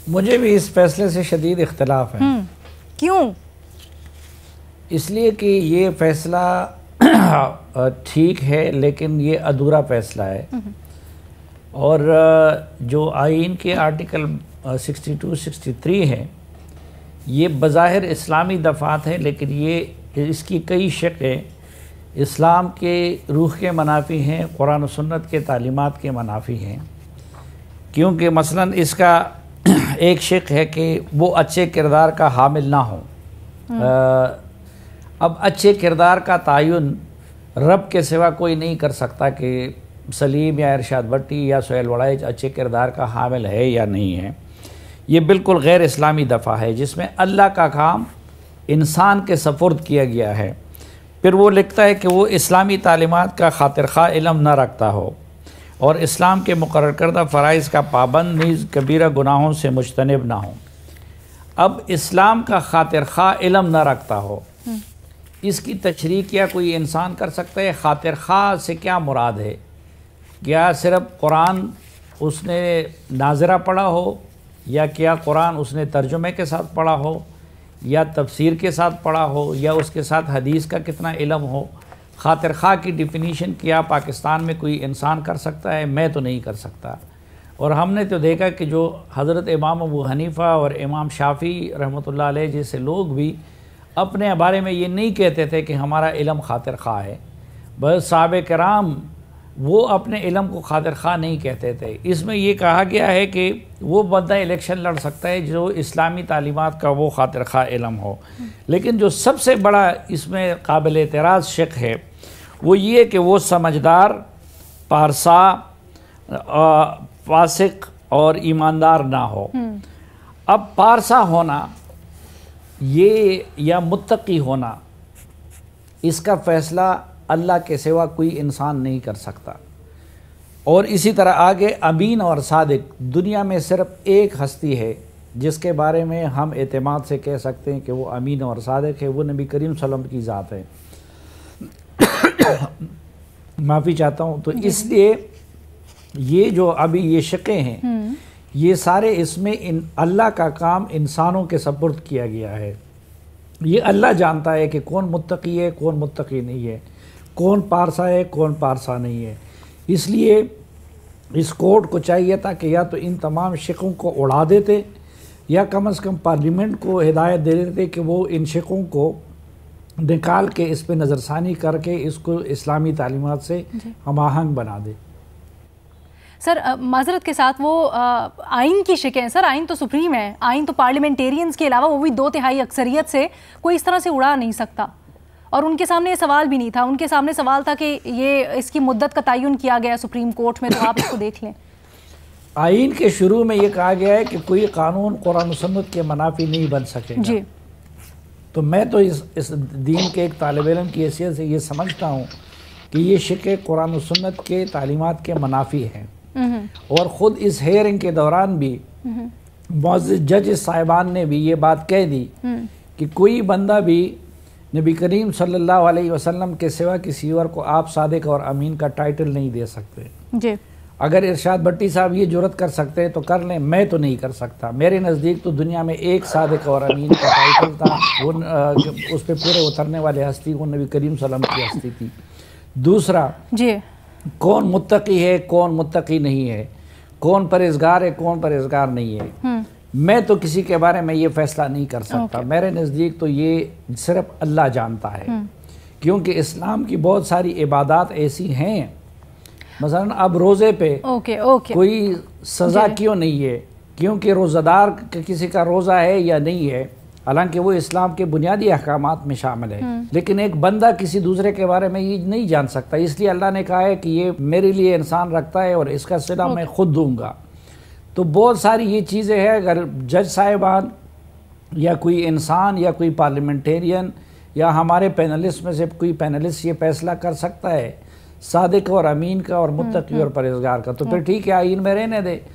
مجھے بھی اس فیصلے سے شدید اختلاف ہے۔ کیوں؟ اس لیے کہ یہ فیصلہ ٹھیک ہے لیکن یہ ادھورا فیصلہ ہے، اور جو آئین کے آرٹیکل 62-63 ہے یہ بظاہر اسلامی دفعات ہے، لیکن یہ اس کی کئی شقیں اسلام کے روح کے منافی ہیں، قرآن و سنت کے تعلیمات کے منافی ہیں، کیونکہ مثلاً اس کا ایک شق ہے کہ وہ اچھے کردار کا حامل نہ ہوں۔ اب اچھے کردار کا تعین رب کے سوا کوئی نہیں کر سکتا کہ سلیم یا ارشاد بٹی یا سہیل وڑائچ اچھے کردار کا حامل ہے یا نہیں ہے۔ یہ بالکل غیر اسلامی دفعہ ہے جس میں اللہ کا کام انسان کے سپرد کیا گیا ہے، پھر وہ لکھتا ہے کہ وہ اسلامی تعلیمات کا خاطر خواہ علم نہ رکھتا ہو اور اسلام کے مقرر کردہ فرائض کا پابند نیز کبیرہ گناہوں سے مجتنب نہ ہو۔ اب اسلام کا خاطر خواہ علم نہ رکھتا ہو، اس کی تشریح کیا کوئی انسان کر سکتا ہے؟ خاطر خواہ سے کیا مراد ہے؟ کیا صرف قرآن اس نے ناظرہ پڑھا ہو، یا کیا قرآن اس نے ترجمے کے ساتھ پڑھا ہو، یا تفسیر کے ساتھ پڑھا ہو، یا اس کے ساتھ حدیث کا کتنا علم ہو؟ خاطر خواہ کی ڈیفینیشن کیا پاکستان میں کوئی انسان کر سکتا ہے؟ میں تو نہیں کر سکتا۔ اور ہم نے تو دیکھا کہ جو حضرت امام ابو حنیفہ اور امام شافعی رحمۃ اللہ علیہ جیسے لوگ بھی اپنے بارے میں یہ نہیں کہتے تھے کہ ہمارا علم خاطر خواہ ہے، بس صحابہ کرام وہ اپنے علم کو خاطر خواہ نہیں کہتے تھے۔ اس میں یہ کہا گیا ہے کہ وہ بندہ الیکشن لڑ سکتا ہے جو اسلامی تعلیمات کا وہ خاطر خواہ علم ہو، لیکن جو سب سے بڑا اس میں قابل اعتراض شق ہے وہ یہ کہ وہ سمجھدار، پارسا، فاسق اور ایماندار نہ ہو۔ اب پارسا ہونا یہ یا متقی ہونا، اس کا فیصلہ اللہ کے سوا کوئی انسان نہیں کر سکتا۔ اور اسی طرح آگے امین اور صادق، دنیا میں صرف ایک ہستی ہے جس کے بارے میں ہم اعتماد سے کہہ سکتے ہیں کہ وہ امین اور صادق ہے، وہ نبی کریم صلی اللہ علیہ وسلم کی ذات ہے۔ معافی چاہتا ہوں۔ تو اس لیے یہ جو ابھی یہ شقیں ہیں یہ سارے اس میں اللہ کا کام انسانوں کے سپرد کیا گیا ہے۔ یہ اللہ جانتا ہے کہ کون متقی ہے، کون متقی نہیں ہے، کون پارسا ہے، کون پارسا نہیں ہے۔ اس لیے اس کورٹ کو چاہیے تھا کہ یا تو ان تمام شقوں کو اڑا دیتے، یا کم از کم پارلیمنٹ کو ہدایت دے دیتے کہ وہ ان شقوں کو نکال کے اس پہ نظر ثانی کر کے اس کو اسلامی تعلیمات سے ہم آہنگ بنا دے۔ سر معذرت کے ساتھ وہ آئین کی شقیں، سر آئین تو سپریم ہے، آئین تو پارلیمنٹیرینز کے علاوہ وہ بھی 2/3 اکثریت سے کوئی اس طرح سے اڑا نہیں سکتا، اور ان کے سامنے یہ سوال بھی نہیں تھا، ان کے سامنے سوال تھا کہ یہ اس کی مدت کا تعین کیا گیا سپریم کورٹ میں، تو آپ اس کو دیکھ لیں۔ آئین کے شروع میں یہ کہا گیا ہے کہ کوئی قانون قرآن و سنت کے منافی نہیں بن سکے گا۔ جی، تو میں تو اس دین کے ایک طالب علم کی حیثیت سے یہ سمجھتا ہوں کہ یہ شقیں قرآن و سنت کے تعلیمات کے منافی ہیں، اور خود اس ہیئرنگ کے دوران بھی معزز جج صاحبان نے بھی یہ بات کہہ دی کہ کوئی بندہ بھی نبی کریم صلی اللہ علیہ وسلم کے سوا کسی اور کو آپ صادق اور امین کا ٹائٹل نہیں دے سکتے۔ جی، اگر ارشاد بٹی صاحب یہ جرت کر سکتے ہیں تو کر لیں، میں تو نہیں کر سکتا۔ میرے نزدیک تو دنیا میں ایک صادق اور امین کا ٹائٹل تھا، وہ اس پہ پورے اترنے والے ہستی وہ نبی کریم صلی اللہ علیہ وسلم کی ہستی تھی۔ دوسرا، جی، کون متقی ہے، کون متقی نہیں ہے، کون پرہیزگار ہے، کون پرہیزگار نہیں ہے، میں تو کسی کے بارے میں یہ فیصلہ نہیں کر سکتا۔ میرے نزدیک تو یہ صرف اللہ جانتا ہے، کیونکہ اسلام کی بہت ساری عبادات ایسی ہیں، مثلا اب روزے پہ کوئی سزا کیوں نہیں ہے؟ کیونکہ روزہ دار کسی کا روزہ ہے یا نہیں ہے، حالانکہ وہ اسلام کے بنیادی احکامات میں شامل ہے، لیکن ایک بندہ کسی دوسرے کے بارے میں یہ نہیں جان سکتا، اس لیے اللہ نے کہا ہے کہ یہ میرے لیے انسان رکھتا ہے اور اس کا صلہ میں خود دوں گا۔ تو بہت ساری یہ چیزیں ہیں، اگر جج صاحبان یا کوئی انسان یا کوئی پارلیمنٹیرین یا ہمارے پینلسٹ میں سے کوئی پینلسٹ یہ فیصلہ کر سکتا ہے صادق اور امین کا اور متقی اور پرہیزگار کا، تو پھر ٹھیک ہے، آئین میں رہنے دے۔